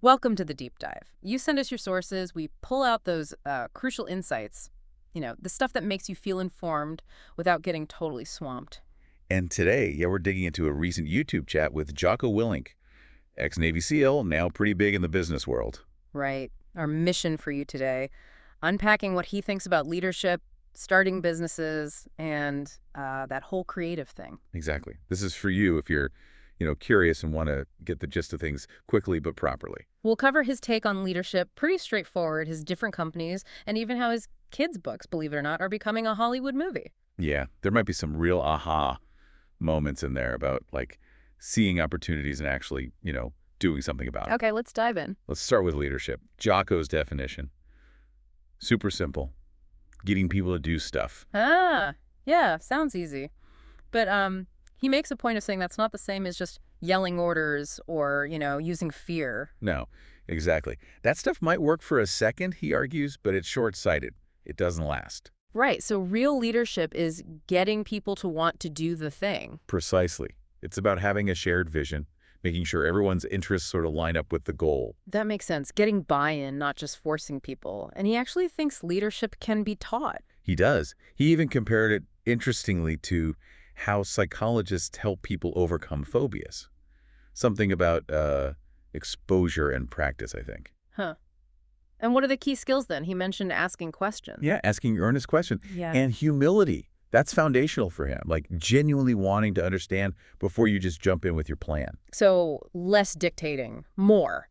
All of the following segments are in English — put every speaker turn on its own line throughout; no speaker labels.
Welcome to the deep dive. You send us your sources, we pull out those crucial insights, the stuff that makes you feel informed without getting totally swamped.
And today, we're digging into a recent YouTube chat with Jocko Willink, ex-Navy SEAL, now pretty big in the business world.
Right. Our mission for you today, unpacking what he thinks about leadership, starting businesses, and that whole creative thing.
Exactly. This is for you if you're, curious and want to get the gist of things quickly but properly.
We'll cover his take on leadership, pretty straightforward, his different companies, and even how his kids' books, believe it or not, are becoming a Hollywood movie.
Yeah, there might be some real aha moments in there about, like, seeing opportunities and actually, doing something about it.
Okay, let's dive in.
Let's start with leadership. Jocko's definition. Super simple. Getting people to do stuff.
Ah, yeah, sounds easy. But he makes a point of saying that's not the same as just yelling orders or, using fear.
No, exactly. That stuff might work for a second, he argues, but it's short-sighted. It doesn't last.
Right, so real leadership is getting people to want to do the thing.
Precisely. It's about having a shared vision, making sure everyone's interests sort of line up with the goal.
That makes sense. Getting buy-in, not just forcing people. And he actually thinks leadership can be taught.
He does. He even compared it, interestingly, to how psychologists help people overcome phobias. Something about exposure and practice, I think.
Huh. And what are the key skills then? He mentioned asking questions.
Yeah, asking earnest questions.
Yeah.
And humility. That's foundational for him, like genuinely wanting to understand before you just jump in with your plan.
So less dictating, more.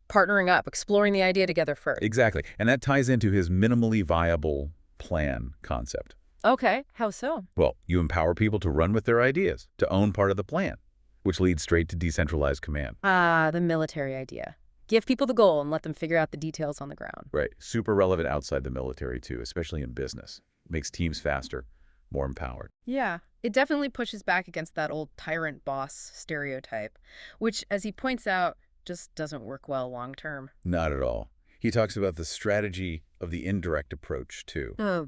Partnering up, exploring the idea together first.
Exactly. And that ties into his minimally viable plan concept.
Okay, how so?
Well, you empower people to run with their ideas, to own part of the plan, which leads straight to decentralized command.
Ah, the military idea. Give people the goal and let them figure out the details on the ground.
Right. Super relevant outside the military, too, especially in business. Makes teams faster, more empowered.
Yeah, it definitely pushes back against that old tyrant boss stereotype, which, as he points out, just doesn't work well long term.
Not at all. He talks about the strategy of the indirect approach, too.
Oh,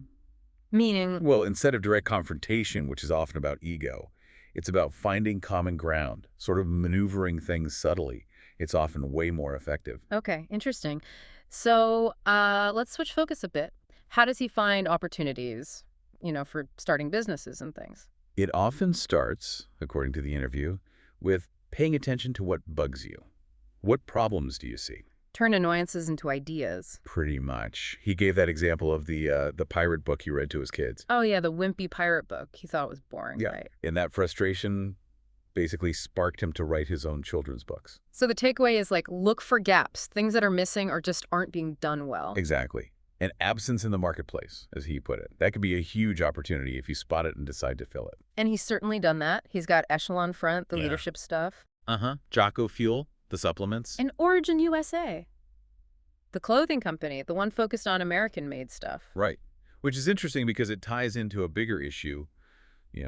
meaning?
Well, instead of direct confrontation, which is often about ego, it's about finding common ground, sort of maneuvering things subtly. It's often way more effective.
Okay, interesting. So let's switch focus a bit. How does he find opportunities, for starting businesses and things?
It often starts, according to the interview, with paying attention to what bugs you. What problems do you see?
Turn annoyances into ideas.
Pretty much. He gave that example of the pirate book he read to his kids.
Oh, yeah, the wimpy pirate book. He thought it was boring,
Yeah.
right?
And that frustration basically sparked him to write his own children's books.
So the takeaway is look for gaps, things that are missing or just aren't being done well.
Exactly. An absence in the marketplace, as he put it. That could be a huge opportunity if you spot it and decide to fill it.
And he's certainly done that. He's got Echelon Front, the
Yeah.
leadership stuff.
Jocko Fuel, the supplements.
And Origin USA, the clothing company, the one focused on American-made stuff.
Right. Which is interesting because it ties into a bigger issue,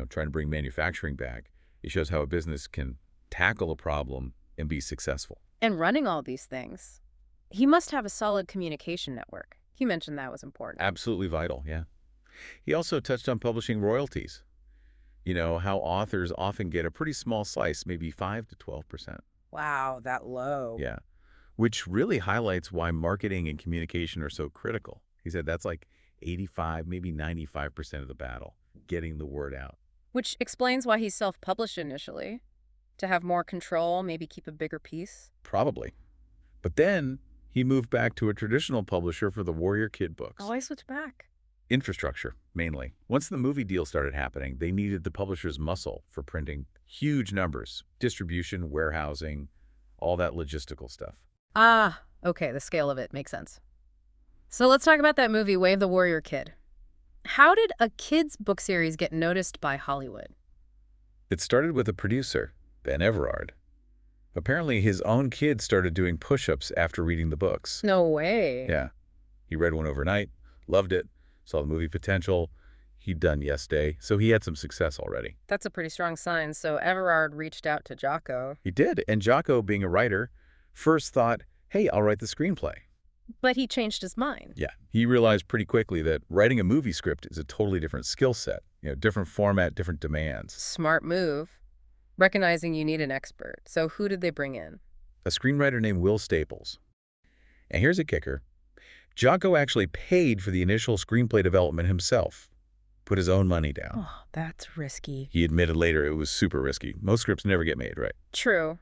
trying to bring manufacturing back. It shows how a business can tackle a problem and be successful.
And running all these things, he must have a solid communication network. He mentioned that was important.
Absolutely vital, yeah. He also touched on publishing royalties. How authors often get a pretty small slice, maybe 5 to 12%.
Wow, that low.
Yeah. Which really highlights why marketing and communication are so critical. He said that's like 85, maybe 95% of the battle, getting the word out.
Which explains why he self-published initially, to have more control, maybe keep a bigger piece.
Probably. But then he moved back to a traditional publisher for the Warrior Kid books.
Oh, I switched back.
Infrastructure, mainly. Once the movie deal started happening, they needed the publisher's muscle for printing huge numbers, distribution, warehousing, all that logistical stuff.
Ah, okay, the scale of it makes sense. So let's talk about that movie, Way of the Warrior Kid. How did a kid's book series get noticed by Hollywood?
It started with a producer, Ben Everard. Apparently, his own kid started doing push-ups after reading the books.
No way.
Yeah. He read one overnight, loved it, saw the movie potential. He'd done Yes Day, so he had some success already.
That's a pretty strong sign. So Everard reached out to Jocko.
He did, and Jocko, being a writer, first thought, hey, I'll write the screenplay.
But he changed his mind.
Yeah, he realized pretty quickly that writing a movie script is a totally different skill set, different format, different demands.
Smart move. Recognizing you need an expert. So who did they bring in?
a screenwriter named Will Staples. And here's a kicker. Jocko actually paid for the initial screenplay development himself, put his own money down.
Oh, that's risky.
He admitted later it was super risky. Most scripts never get made, right?
True.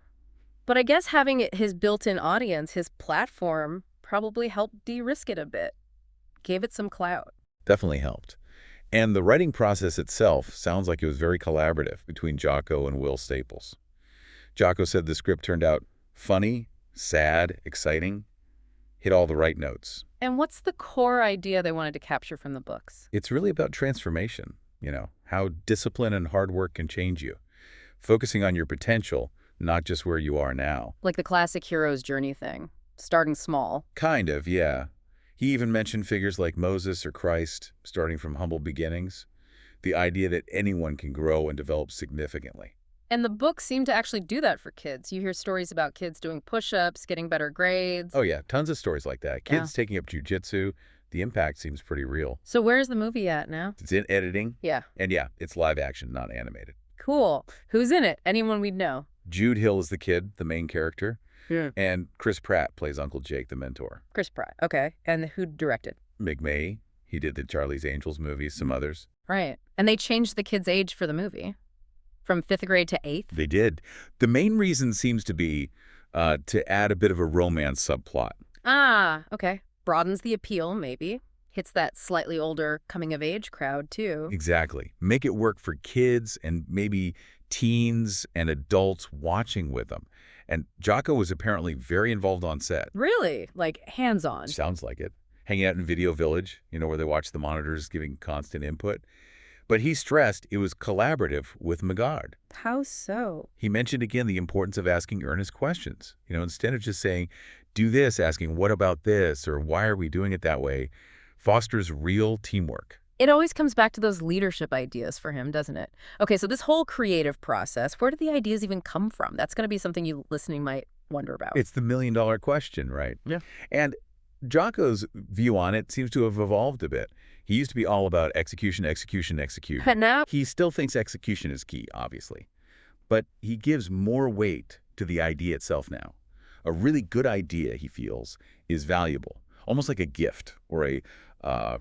But I guess having his built-in audience, his platform, probably helped de-risk it a bit. Gave it some clout.
Definitely helped. And the writing process itself sounds like it was very collaborative between Jocko and Will Staples. Jocko said the script turned out funny, sad, exciting, hit all the right notes.
And what's the core idea they wanted to capture from the books?
It's really about transformation, how discipline and hard work can change you. Focusing on your potential, not just where you are now.
Like the classic hero's journey thing, starting small.
Kind of, yeah. He even mentioned figures like Moses or Christ, starting from humble beginnings. The idea that anyone can grow and develop significantly.
And the books seem to actually do that for kids. You hear stories about kids doing push-ups, getting better grades.
Oh yeah, tons of stories like that. Kids taking up jujitsu. The impact seems pretty real.
So where's the movie at now?
It's in editing.
Yeah.
And yeah, it's live action, not animated.
Cool. Who's in it? Anyone we'd know?
Jude Hill is the kid, the main character.
Yeah.
And Chris Pratt plays Uncle Jake, the mentor.
Chris Pratt. Okay. And who directed?
McMahon. He did the Charlie's Angels movies, some others.
Right. And they changed the kid's age for the movie. From 5th grade to 8th?
They did. The main reason seems to be to add a bit of a romance subplot.
Ah, okay. Broadens the appeal, maybe. Hits that slightly older coming-of-age crowd, too.
Exactly. Make it work for kids and maybe teens and adults watching with them. And Jocko was apparently very involved on set.
Really? Like, hands-on?
Sounds like it. Hanging out in Video Village, where they watch the monitors giving constant input. But he stressed it was collaborative with Magard.
How so?
He mentioned again the importance of asking earnest questions. Instead of just saying, do this, asking, what about this, or why are we doing it that way, fosters real teamwork.
It always comes back to those leadership ideas for him, doesn't it? Okay, so this whole creative process, where did the ideas even come from? That's going to be something you listening might wonder about.
It's the million-dollar question, right?
Yeah.
And Jocko's view on it seems to have evolved a bit. He used to be all about execution, execution, execution.
But now
He still thinks execution is key, obviously. But he gives more weight to the idea itself now. A really good idea, he feels, is valuable. Almost like a gift or a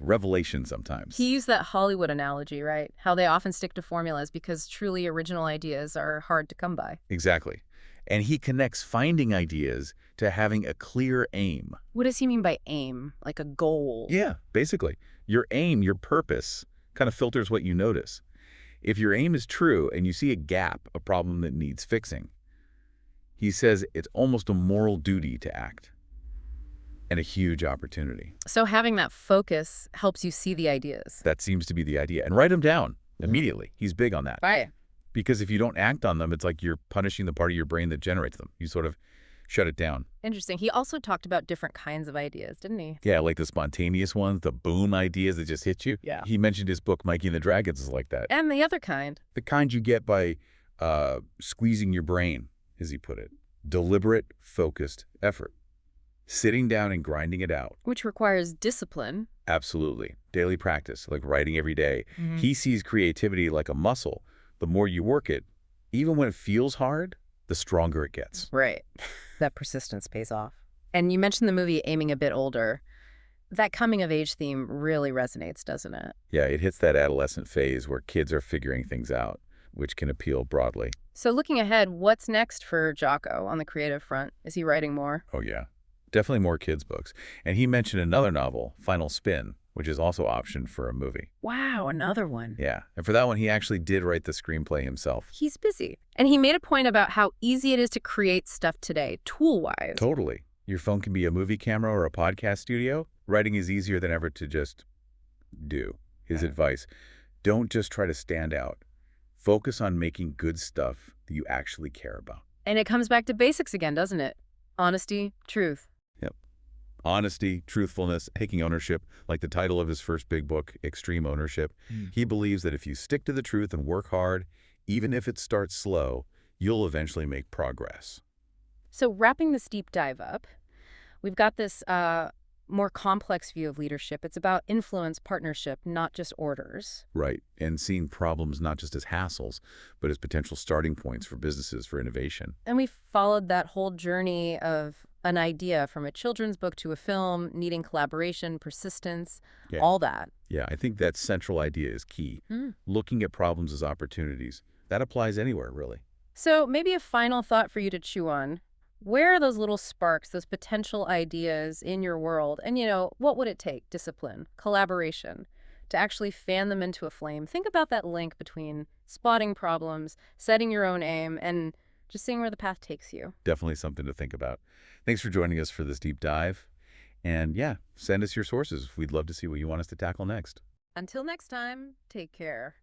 revelation sometimes.
he used that Hollywood analogy, right? How they often stick to formulas because truly original ideas are hard to come by.
Exactly. And he connects finding ideas to having a clear aim.
What does he mean by aim? Like a goal?
Yeah, basically. Your aim, your purpose, kind of filters what you notice. If your aim is true and you see a gap, a problem that needs fixing, he says it's almost a moral duty to act. And a huge opportunity.
So having that focus helps you see the ideas.
That seems to be the idea. And write them down immediately. He's big on that.
Right.
Because if you don't act on them, it's like you're punishing the part of your brain that generates them. You sort of shut it down.
Interesting. He also talked about different kinds of ideas, didn't he?
Yeah, like the spontaneous ones, the boom ideas that just hit you.
Yeah.
He mentioned his book, Mikey and the Dragons, is like that.
And the other kind.
The kind you get by squeezing your brain, as he put it. Deliberate, focused effort. Sitting down and grinding it out.
Which requires discipline.
Absolutely. Daily practice, like writing every day.
Mm-hmm.
He sees creativity like a muscle. The more you work it, even when it feels hard, the stronger it gets.
Right. That persistence pays off. And you mentioned the movie aiming a bit older. That coming-of-age theme really resonates, doesn't it?
Yeah, it hits that adolescent phase where kids are figuring things out, which can appeal broadly.
So looking ahead, what's next for Jocko on the creative front? Is he writing more?
Oh, yeah. Definitely more kids' books. And he mentioned another novel, Final Spin, which is also optioned for a movie.
Wow, another one.
Yeah. And for that one, he actually did write the screenplay himself.
He's busy. And he made a point about how easy it is to create stuff today, tool-wise.
Totally. Your phone can be a movie camera or a podcast studio. Writing is easier than ever to just do. His advice, don't just try to stand out. Focus on making good stuff that you actually care about.
And it comes back to basics again, doesn't it? Honesty, truth.
Yep. Honesty, truthfulness, taking ownership, like the title of his first big book, Extreme Ownership. He believes that if you stick to the truth and work hard, even if it starts slow, you'll eventually make progress.
So wrapping this deep dive up, we've got this more complex view of leadership. It's about influence, partnership, not just orders.
Right. And seeing problems not just as hassles, but as potential starting points for businesses for innovation.
And we followed that whole journey of an idea from a children's book to a film, needing collaboration, persistence,
Yeah.
all that.
Yeah, I think that central idea is key.
Hmm.
Looking at problems as opportunities. That applies anywhere, really.
So maybe a final thought for you to chew on. Where are those little sparks, those potential ideas in your world? And, what would it take? Discipline, collaboration, to actually fan them into a flame. Think about that link between spotting problems, setting your own aim, and just seeing where the path takes you.
Definitely something to think about. Thanks for joining us for this deep dive. And yeah, send us your sources. We'd love to see what you want us to tackle next.
Until next time, take care.